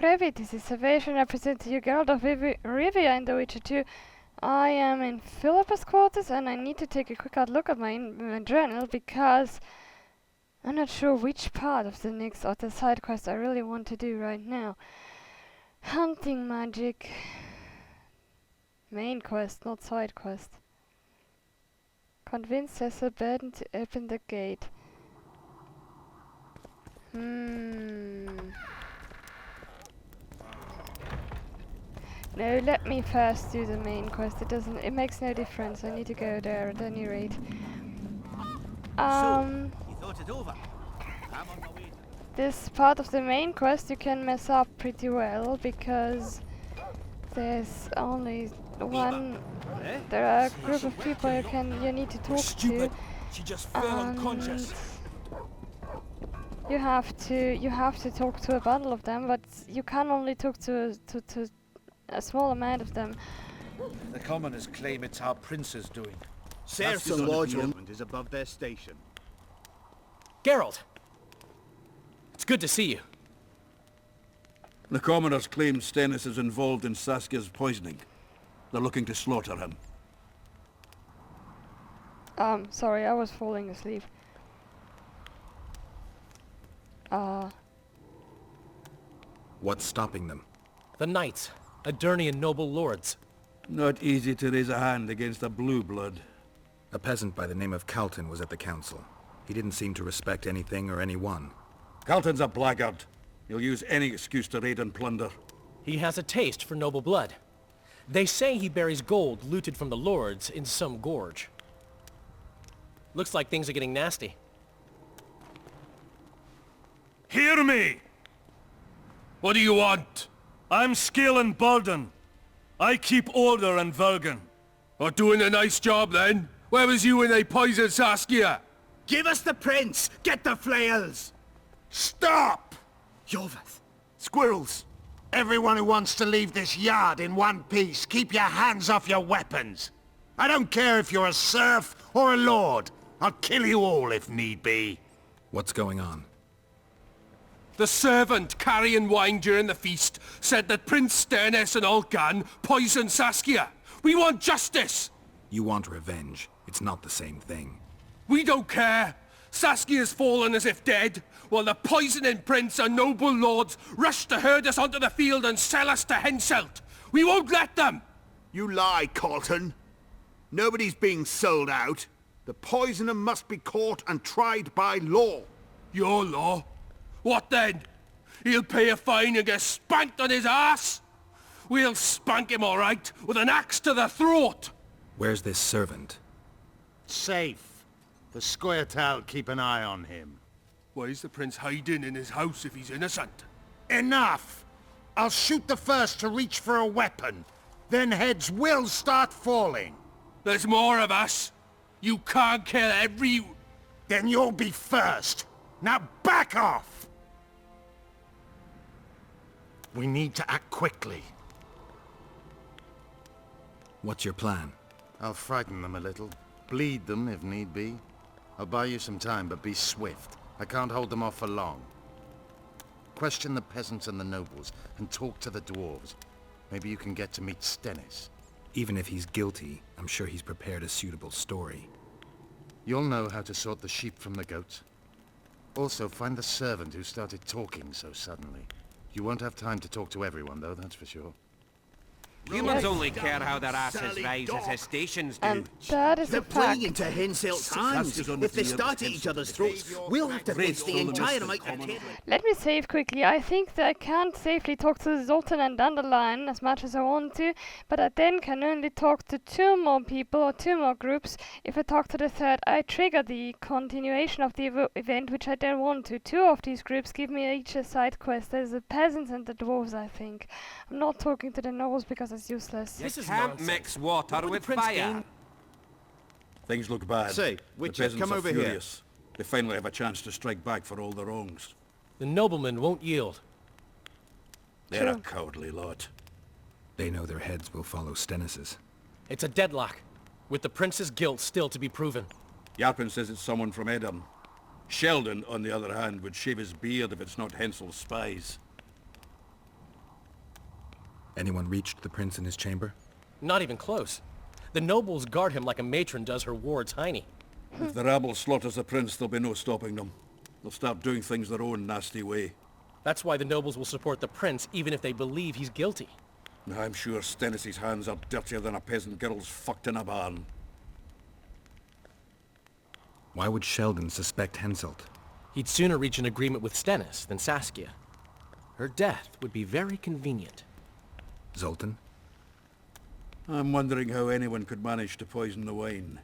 Revit, this is Salvation. I present to you Geralt of Rivia in The Witcher 2. I am in Philippa's quarters and I need to take a quick look at my journal because I'm not sure which part of the next or the side quest I really want to do right now. Hunting magic. Main quest, not side quest. Convince Cecil Burden to open the gate. No, let me first do the main quest. It makes no difference. I need to go there at any rate. This part of the main quest you can mess up pretty well because there's only one. There are a group of people you need to talk to, and you have to talk to a bundle of them, but you can only talk to a small amount of them. The commoners claim it's our prince's doing. Serfs and lodgement is above their station. Geralt! It's good to see you. The commoners claim Stennis is involved in Saskia's poisoning. They're looking to slaughter him. Sorry, I was falling asleep. What's stopping them? The knights. Adernian noble lords. Not easy to raise a hand against a blue blood. A peasant by the name of Calton was at the council. He didn't seem to respect anything or anyone. Calton's a blackguard. He'll use any excuse to raid and plunder. He has a taste for noble blood. They say he buries gold looted from the lords in some gorge. Looks like things are getting nasty. Hear me! What do you want? I'm Scaelan Baldon. I keep order in Vergen. Or doing a nice job then? Where was you when they poisoned Saskia? Give us the prince! Get the flails! Stop! Iorveth! Squirrels! Everyone who wants to leave this yard in one piece, keep your hands off your weapons! I don't care if you're a serf or a lord. I'll kill you all if need be. What's going on? The servant carrying wine during the feast said that Prince Stennis and Olcan poisoned Saskia. We want justice! You want revenge. It's not the same thing. We don't care. Saskia's fallen as if dead, while the poisoning prince and noble lords rush to herd us onto the field and sell us to Henselt. We won't let them! You lie, Calton. Nobody's being sold out. The poisoner must be caught and tried by law. Your law? What then? He'll pay a fine and get spanked on his ass? We'll spank him all right, with an axe to the throat! Where's this servant? Safe. The scoia'tael keep an eye on him. Why is the prince hiding in his house if he's innocent? Enough! I'll shoot the first to reach for a weapon. Then heads will start falling. There's more of us. You can't kill every... Then you'll be first. Now back off! We need to act quickly. What's your plan? I'll frighten them a little. Bleed them if need be. I'll buy you some time, but be swift. I can't hold them off for long. Question the peasants and the nobles, and talk to the dwarves. Maybe you can get to meet Stennis. Even if he's guilty, I'm sure he's prepared a suitable story. You'll know how to sort the sheep from the goats. Also, find the servant who started talking so suddenly. You won't have time to talk to everyone, though, that's for sure. Humans only care how their asses rise as their stations do. And that is They're a playing fact. into Henselt's hands. If they start at each other's throats, we'll have to face the entire amount of... Let me save quickly. I think that I can't safely talk to Zoltan and Dandelion as much as I want to, but I then can only talk to 2 more people or 2 more groups. If I talk to the third, I trigger the continuation of the event, which I don't want to. 2 of these groups give me each a side quest. There's the peasants and the dwarves, I think. I'm not talking to the nobles because it's useless. You can't mix water with fire. Things look bad. Say, the Witcher, peasants come are over here. furious. They finally have a chance to strike back for all their wrongs. The noblemen won't yield. They're a cowardly lot. They know their heads will follow Stennis's. It's a deadlock, with the prince's guilt still to be proven. Yarpin says it's someone from Edom. Sheldon, on the other hand, would shave his beard if it's not Hensel's spies. Anyone reached the prince in his chamber? Not even close. The nobles guard him like a matron does her ward's hiney. If the rabble slaughters the prince, there'll be no stopping them. They'll start doing things their own nasty way. That's why the nobles will support the prince, even if they believe he's guilty. I'm sure Stennis's hands are dirtier than a peasant girl's fucked in a barn. Why would Sheldon suspect Henselt? He'd sooner reach an agreement with Stennis than Saskia. Her death would be very convenient. Zoltan? I'm wondering how anyone could manage to poison the wine.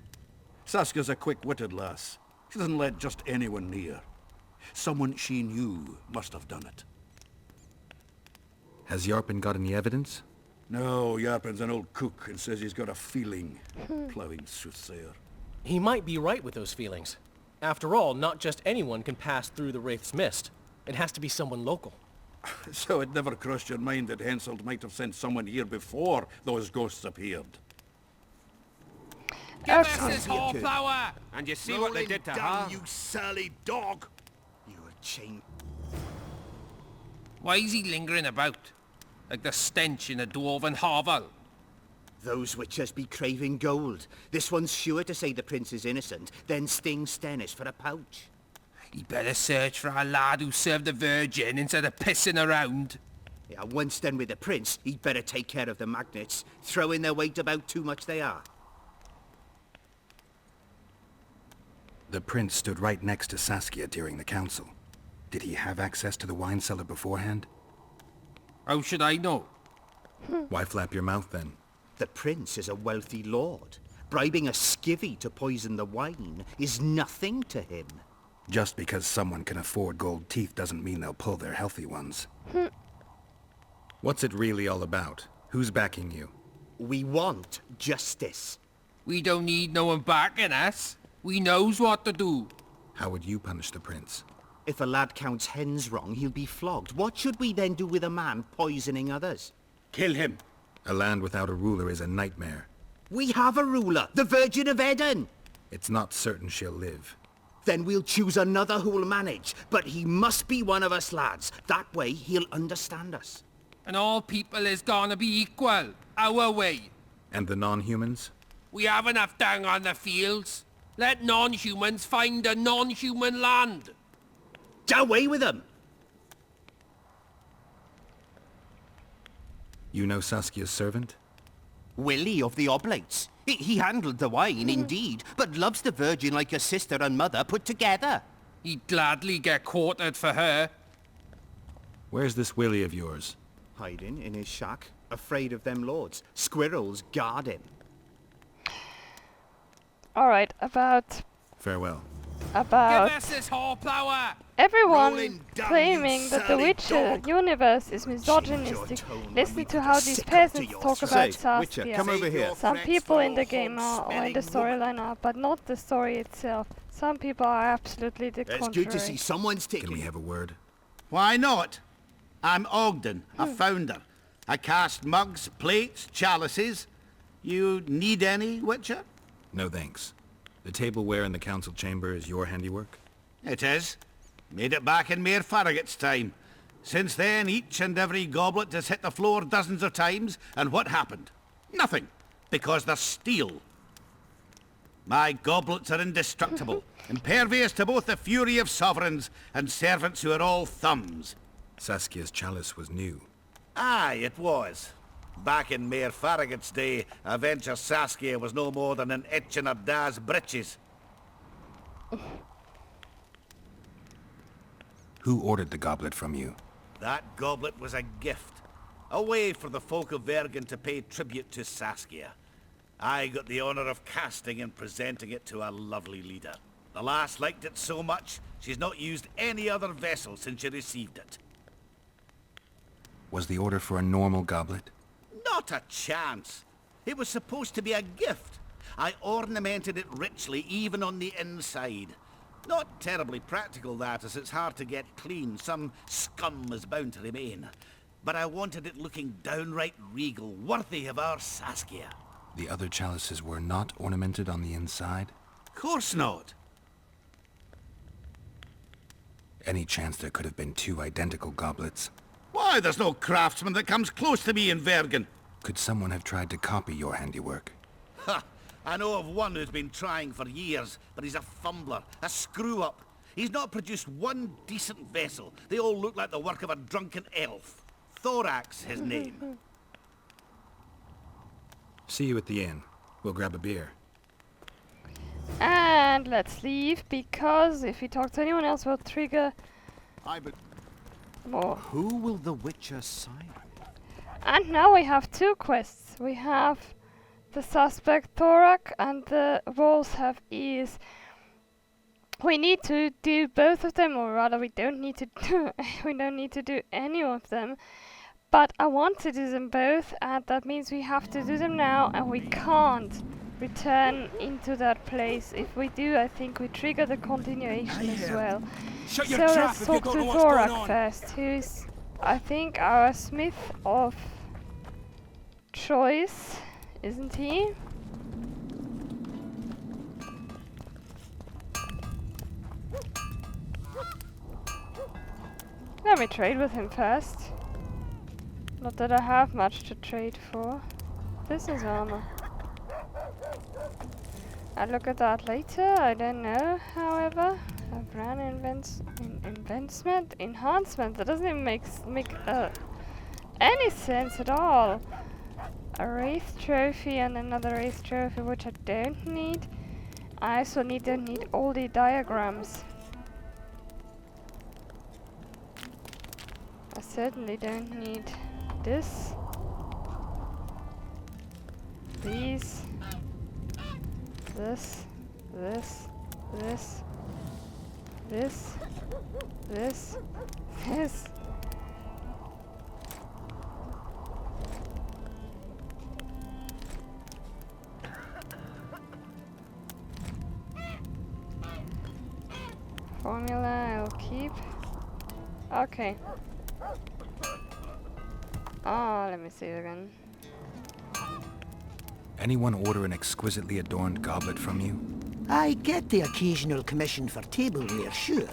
Saskia's a quick-witted lass. She doesn't let just anyone near. Someone she knew must have done it. Has Yarpen got any evidence? No, Yarpen's an old cook and says he's got a feeling. Ploughing soothsayer. He might be right with those feelings. After all, not just anyone can pass through the Wraith's mist. It has to be someone local. So it never crossed your mind that Henselt might have sent someone here before those ghosts appeared? Give us this hornflower! And you see what they did to her? You surly dog! You're chained. Why is he lingering about? Like the stench in a dwarven hovel? Those witches be craving gold. This one's sure to say the prince is innocent, then sting Stennis for a pouch. He better search for a lad who served the Virgin instead of pissing around. Yeah, once done with the prince, he'd better take care of the magnets. Throwing their weight about too much they are. The prince stood right next to Saskia during the council. Did he have access to the wine cellar beforehand? How should I know? Why flap your mouth then? The prince is a wealthy lord. Bribing a skivvy to poison the wine is nothing to him. Just because someone can afford gold teeth doesn't mean they'll pull their healthy ones. What's it really all about? Who's backing you? We want justice. We don't need no one backing us. We knows what to do. How would you punish the prince? If a lad counts hens wrong, he'll be flogged. What should we then do with a man poisoning others? Kill him. A land without a ruler is a nightmare. We have a ruler, the Virgin of Eden. It's not certain she'll live. Then we'll choose another who'll manage. But he must be one of us lads. That way he'll understand us. And all people is gonna be equal, our way. And the non-humans? We have enough dung on the fields. Let non-humans find a non-human land. Away with them! You know Saskia's servant? Willie of the Oblates. He handled the wine, indeed, but loves the Virgin like a sister and mother put together. He'd gladly get quartered for her. Where's this Willie of yours? Hiding in his shack, afraid of them lords. Squirrels guard him. Alright, Farewell. Give us this hornflower! everyone claiming that the Witcher universe is misogynistic. Listen to how these peasants talk about Saskia. Come over here. Some people in the game are, or in the storyline are, but not the story itself. Some people are absolutely the contrary. It's good to see someone's taking. Can we have a word? Why not? I'm Ogden, a founder. I cast mugs, plates, chalices. You need any, Witcher? No thanks. The tableware in the council chamber is your handiwork? It is. Made it back in Mayor Farragut's time. Since then, each and every goblet has hit the floor dozens of times, and what happened? Nothing, because they're steel. My goblets are indestructible, impervious to both the fury of sovereigns and servants who are all thumbs. Saskia's chalice was new. Aye, it was. Back in Mayor Farragut's day, a venture Saskia was no more than an itch in her da's breeches. Who ordered the goblet from you? That goblet was a gift. A way for the folk of Vergen to pay tribute to Saskia. I got the honor of casting and presenting it to our lovely leader. The lass liked it so much, she's not used any other vessel since she received it. Was the order for a normal goblet? Not a chance. It was supposed to be a gift. I ornamented it richly, even on the inside. Not terribly practical, that, as it's hard to get clean. Some scum is bound to remain. But I wanted it looking downright regal, worthy of our Saskia. The other chalices were not ornamented on the inside? Course not. Any chance there could have been two identical goblets? Why, Why, there's no craftsman that comes close to me in Vergen. Could someone have tried to copy your handiwork? Ha! I know of one who's been trying for years, but he's a fumbler, a screw-up. He's not produced one decent vessel. They all look like the work of a drunken elf. Thorax, his name. See you at the inn. We'll grab a beer. And let's leave, because if we talk to anyone else, we'll trigger more. Who will the Witcher side with? And now we have 2 quests. We have the suspect Thorak and the wolves have ears. We need to do both of them, or rather we don't need to do any of them. But I want to do them both, and that means we have to do them now, and we can't return into that place. If we do, I think we trigger the continuation as well. Shut So your trap let's if talk you to don't know what's going Thorak on. first, who's, I think, our smith of choice, isn't he? Let me trade with him first. Not that I have much to trade for. Business armor. I'll look at that later, I don't know, however. A brand enhancement, that doesn't even make any sense at all. A wraith trophy and another wraith trophy, which I don't need. I also don't need all the diagrams. I certainly don't need this. These. This. This. This. This. This. This. Formula I'll keep. Okay. Oh, let me see it again. Anyone order an exquisitely adorned goblet from you? I get the occasional commission for tableware, sure.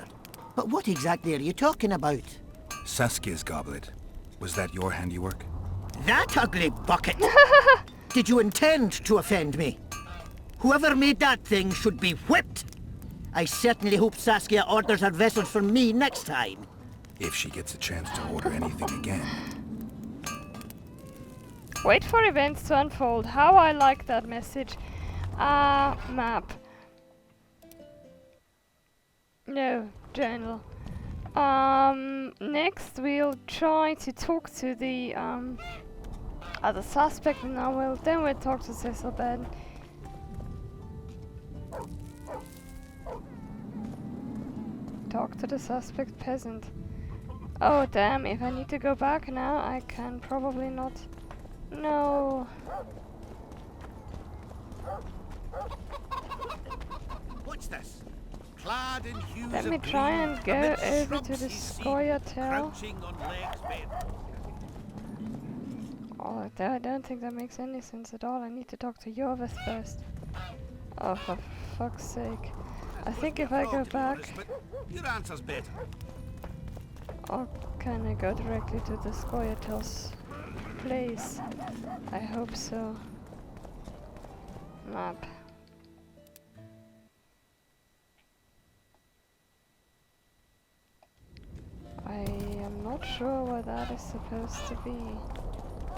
But what exactly are you talking about? Saskia's goblet. Was that your handiwork? That ugly bucket! Did you intend to offend me? Whoever made that thing should be whipped! I certainly hope Saskia orders her vessels from me next time. If she gets a chance to order anything again. Wait for events to unfold. How I like that message. Map. No, journal. Next we'll try to talk to the other suspect, and then we'll talk to Cecil Ben. Talk to the suspect peasant. Oh damn, if I need to go back now, I can probably not. No. What's this? Clad in hues Let of me try green, and go amidst over shrubs to the he's seen, scoia'tael. crouching on legs bent. Oh, I don't think that makes any sense at all. I need to talk to Iorveth first. Oh, for fuck's sake. I think if I go back, Your answer's better. or can I go directly to the scoia'tael's place? I hope so. Map. I am not sure where that is supposed to be.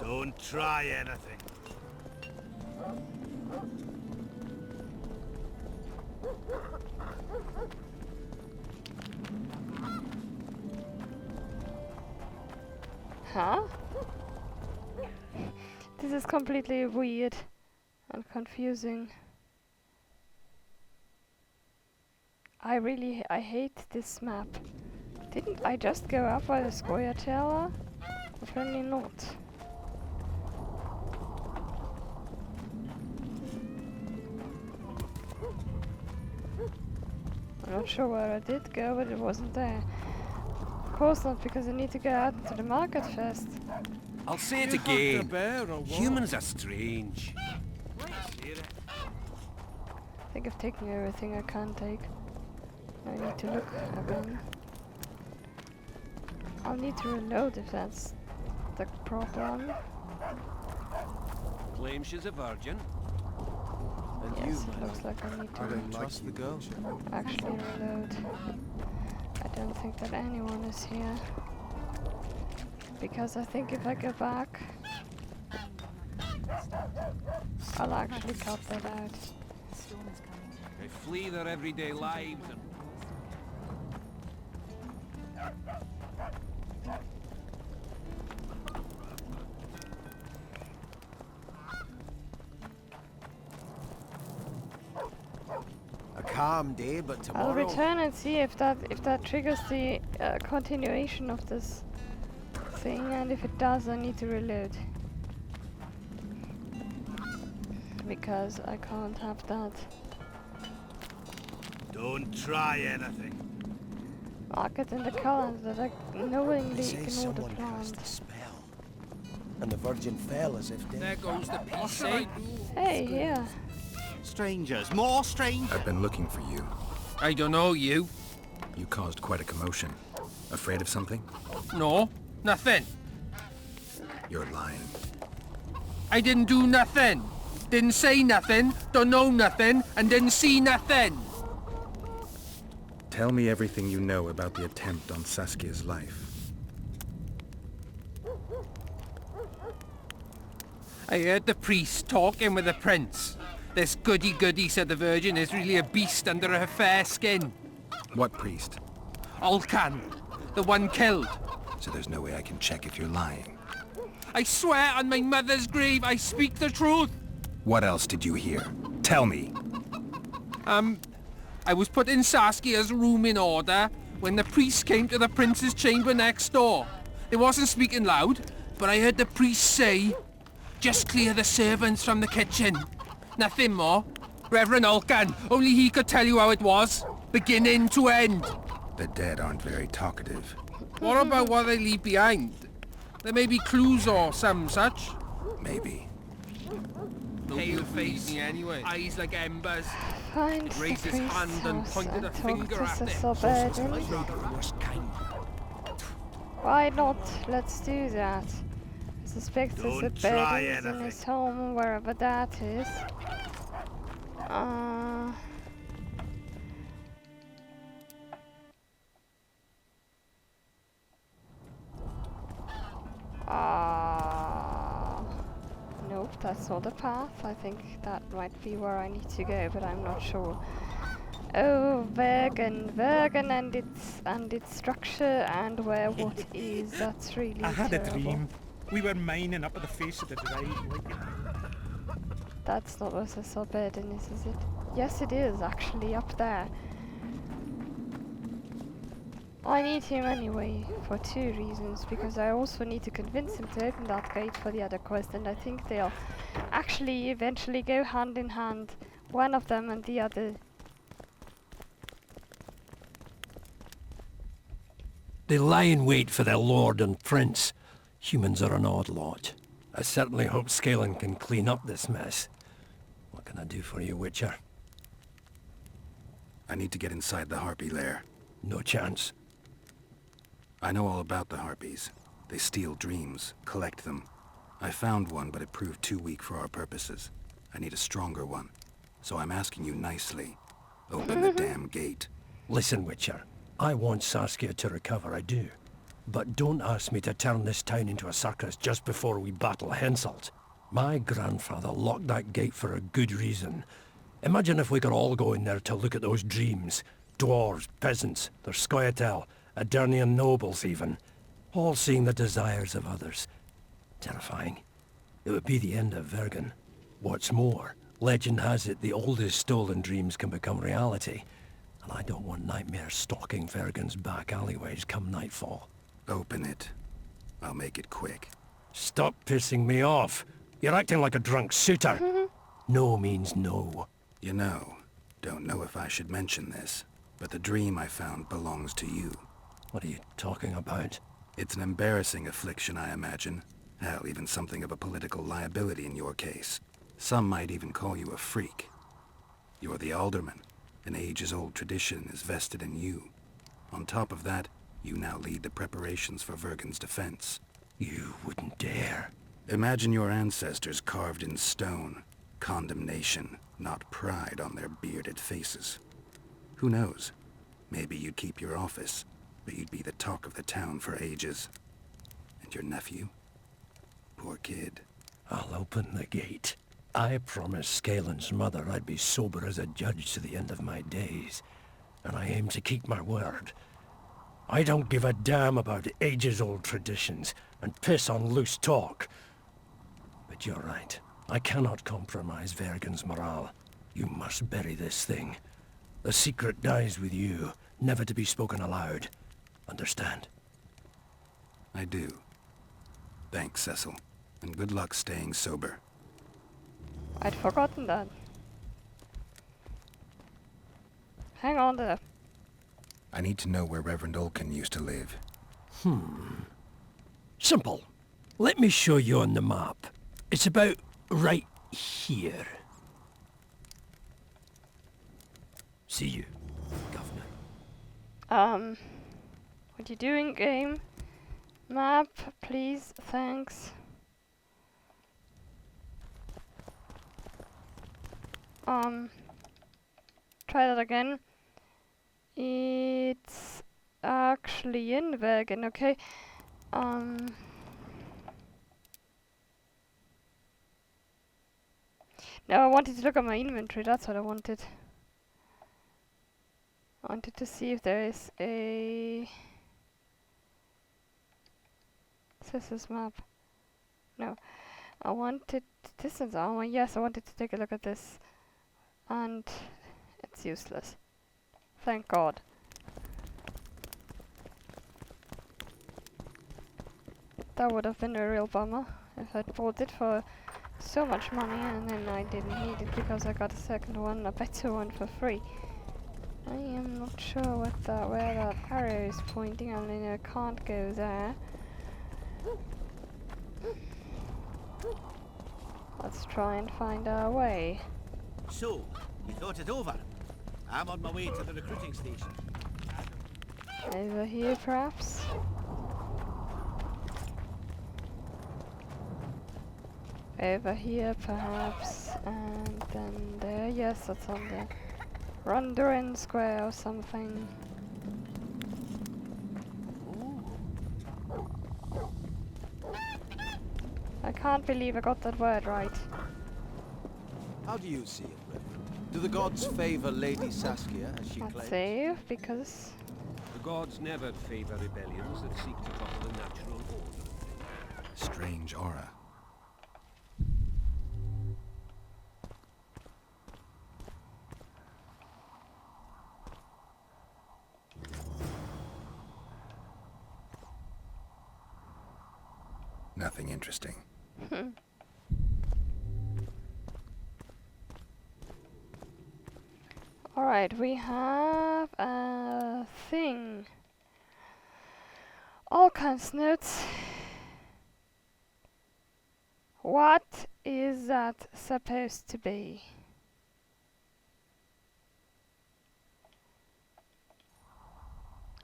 Don't try anything. Huh? This is completely weird and confusing. I hate this map. Didn't I just go up by the scoia'tael? Apparently not. I'm not sure where I did go, but it wasn't there. Of course not, because I need to go out into the market first. I'll say it again. Humans are strange. I think I've taken everything I can take. I need to look again. I'll need to reload if that's the problem. Claims she's a virgin. Yes, it looks like I need to Trust the girl. actually reload. I don't think that anyone is here. Because I think if I go back, I'll actually cut that out. They flee their everyday lives and... A calm day, but tomorrow... I'll return and see if that triggers the continuation of this thing, and if it does, I need to reload. Because I can't have that. Don't try anything. Mark it in the calendar that I knowingly They say ignore the someone cast plant. a spell. And the virgin fell as if dead. There goes the peace, eh? Hey, yeah. Strangers, more strangers. I've been looking for you. I don't know you. You caused quite a commotion. Afraid of something? No, nothing. You're lying. I didn't do nothing. Didn't say nothing, don't know nothing, and didn't see nothing. Tell me everything you know about the attempt on Saskia's life. I heard the priest talking with the prince. This goody-goody said the virgin is really a beast under her fair skin. What priest? Olcan, the one killed. So there's no way I can check if you're lying. I swear on my mother's grave I speak the truth. What else did you hear? Tell me. I was put in Saskia's room in order when the priest came to the prince's chamber next door. They wasn't speaking loud, but I heard the priest say, "Just clear the servants from the kitchen." Nothing more. Reverend Olcan, only he could tell you how it was. Beginning to end. The dead aren't very talkative. What about what they leave behind? There may be clues or some such. Maybe. Pale face anyway. Eyes like embers. Find the Raised his priest's hand and house pointed a and talk finger to at it. Cecil Burden. Why not? Let's do that. I suspect Cecil Don't try Burden is in anything. his home, wherever that is. Nope, that's not the path. I think that might be where I need to go, but I'm not sure. Oh, Vergen and its structure and where what is. That's really I had terrible. a dream. We were mining up at the face of the divide. That's not where Cecil Burden is it? Yes, it is actually up there. I need him anyway, for two reasons, because I also need to convince him to open that gate for the other quest, and I think they'll actually eventually go hand in hand, one of them and the other. They lie in wait for their lord and prince. Humans are an odd lot. I certainly hope Scalan can clean up this mess. What can I do for you, Witcher? I need to get inside the harpy lair. No chance. I know all about the harpies. They steal dreams, collect them. I found one, but it proved too weak for our purposes. I need a stronger one. So I'm asking you nicely. Open the damn gate. Listen, Witcher. I want Saskia to recover, I do. But don't ask me to turn this town into a circus just before we battle Henselt. My grandfather locked that gate for a good reason. Imagine if we could all go in there to look at those dreams. Dwarves, peasants, their scoia'tael, Adernian nobles even. All seeing the desires of others. Terrifying. It would be the end of Vergen. What's more, legend has it the oldest stolen dreams can become reality. And I don't want nightmares stalking Vergen's back alleyways come nightfall. Open it. I'll make it quick. Stop pissing me off. You're acting like a drunk suitor. No means no. You know, don't know if I should mention this, but the dream I found belongs to you. What are you talking about? It's an embarrassing affliction, I imagine. Hell, even something of a political liability in your case. Some might even call you a freak. You're the alderman. An ages-old tradition is vested in you. On top of that, You now lead the preparations for Vergen's defense. You wouldn't dare. Imagine your ancestors carved in stone. Condemnation, not pride on their bearded faces. Who knows? Maybe you'd keep your office, but you'd be the talk of the town for ages. And your nephew? Poor kid. I'll open the gate. I promised Scalen's mother I'd be sober as a judge to the end of my days, and I aim to keep my word. I don't give a damn about ages-old traditions and piss on loose talk. But you're right. I cannot compromise Vergen's morale. You must bury this thing. The secret dies with you, never to be spoken aloud. Understand? I do. Thanks, Cecil. And good luck staying sober. I'd forgotten that. Hang on there. I need to know where Reverend Olkin used to live. Simple. Let me show you on the map. It's about right here. See you, Governor. What you doing, game? Map, please, thanks. Try that again. It's actually in Vergen, okay. Now I wanted to look at my inventory, that's what I wanted. I wanted to see if there is a... Is this map? No. I wanted distance armor, yes, I wanted to take a look at this. And it's useless. Thank God. That would have been a real bummer if I'd bought it for so much money and then I didn't need it because I got a second one, a better one for free. I am not sure where that arrow is pointing. I only know I can't go there. Let's try and find our way. So, you thought it over? I'm on my way to the recruiting station. Over here, perhaps? Over here, perhaps, and then there. Yes, that's on the Rondurin Square or something. I can't believe I got that word right. How do you see it, Reverend? Do the gods favor Lady Saskia, as she I'd claims? save, because... The gods never favor rebellions that seek to topple the natural order. Strange aura. Nothing interesting. Alright, we have a thing. All kinds of notes. What is that supposed to be?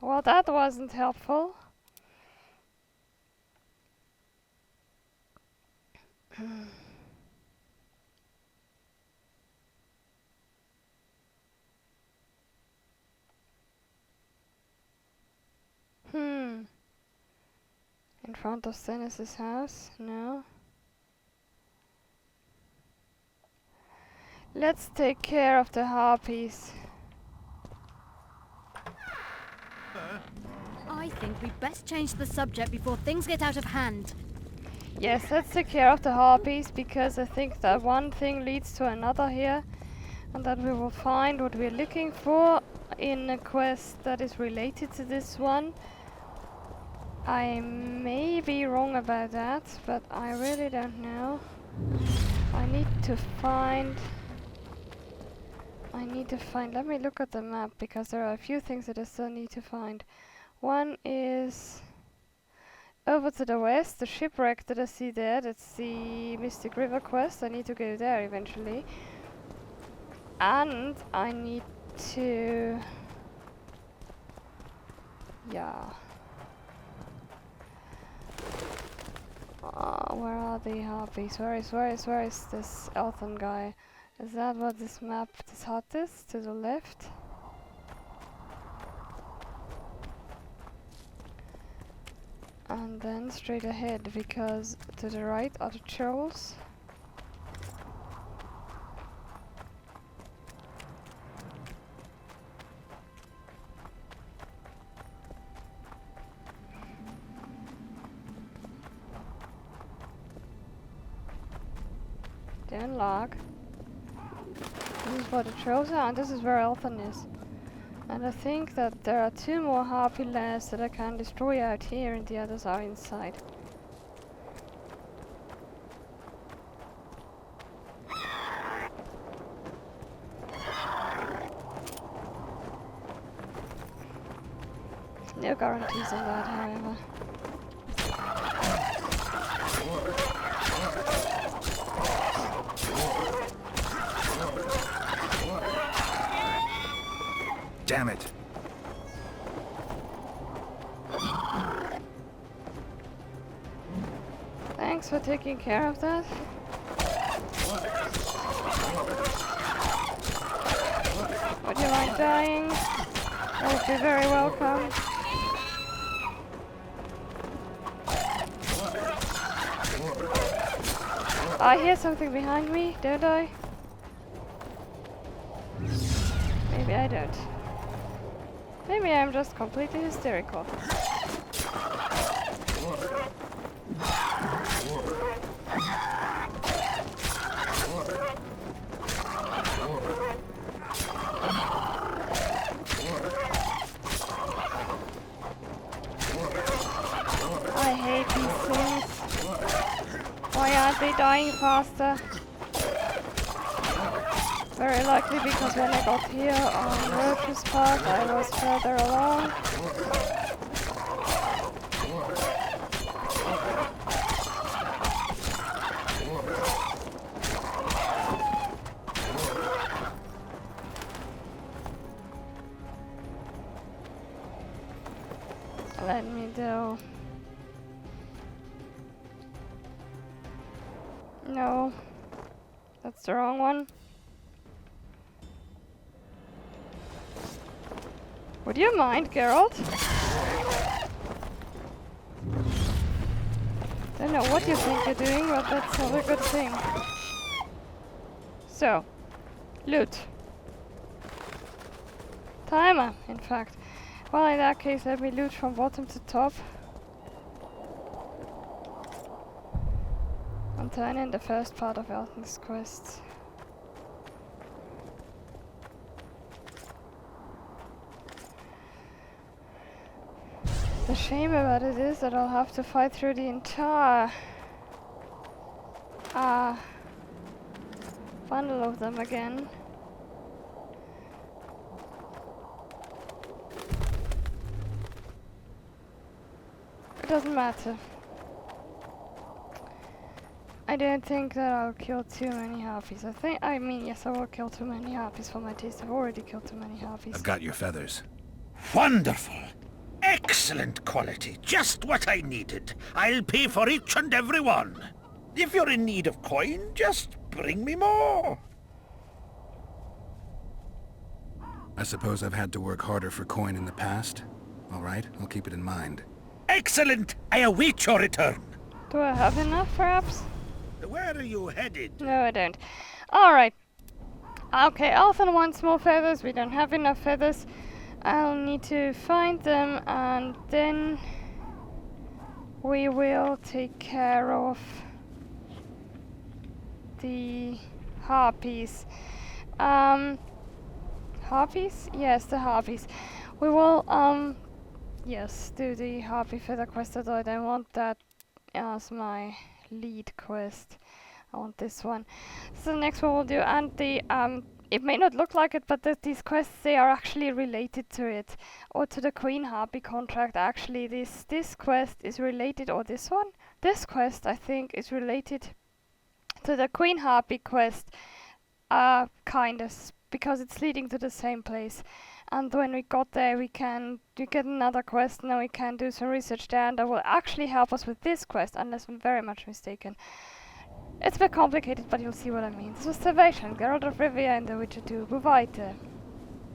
Well, that wasn't helpful. In front of Stannis' house? No. Let's take care of the harpies. I think we'd best change the subject before things get out of hand. Yes, let's take care of the harpies, because I think that one thing leads to another here, and that we will find what we're looking for in a quest that is related to this one. I may be wrong about that, but I really don't know. I need to find... Let me look at the map, because there are a few things that I still need to find. One is... over to the west, the shipwreck that I see there, that's the Mystic River quest. I need to go there eventually. And I need to... yeah, are the harpies? Where is this elfin guy? Is that what this map, this hut is? To the left? And then straight ahead, because to the right are the trolls. Don't log. This is where the trolls are, and this is where Elfin is. And I think that there are 2 more harpy lairs that I can destroy out here, and the others are inside. No guarantees on that, however. Damn it! Thanks for taking care of that. Would you mind dying? That would be very welcome. I hear something behind me, don't I? Maybe I don't. Maybe I'm just completely hysterical. I hate these things. Why aren't they dying faster? Very likely because when I got here on Roach's path, I was further along. Let me do. No, that's the wrong one. Would you mind, Geralt? Don't know what you think you're doing, but that's not a good thing. So, loot. Timer, in fact. Well, in that case, let me loot from bottom to top. And turn in the first part of Elton's quest. The shame about it is that I'll have to fight through the entire bundle of them again. It doesn't matter. I don't think that I'll kill too many harpies. Yes, I will kill too many harpies for my taste. I've already killed too many harpies. I've got your feathers. Wonderful! Excellent quality, just what I needed. I'll pay for each and every one. If you're in need of coin, just bring me more. I suppose I've had to work harder for coin in the past. All right, I'll keep it in mind. Excellent! I await your return. Do I have enough, perhaps? Where are you headed? No, I don't. Alright. Okay, Alton wants more feathers. We don't have enough feathers. I'll need to find them, and then we will take care of the harpies. Harpies? Yes, the harpies. We will, yes, do the harpy feather quest, although I don't want that as my lead quest. I want this one. So the next one we'll do, and the, it may not look like it, but these quests, they are actually related to it, or to the Queen Harpy contract. Actually, this quest is related, or this one? This quest, I think, is related to the Queen Harpy quest, kind of, because it's leading to the same place. and when we got there we get another quest, and then we can do some research there, and that will actually help us with this quest, unless I'm very much mistaken. It's a bit complicated, but you'll see what I mean. This was Salvation, Geralt of Rivia, and The Witcher 2. Bye-bye.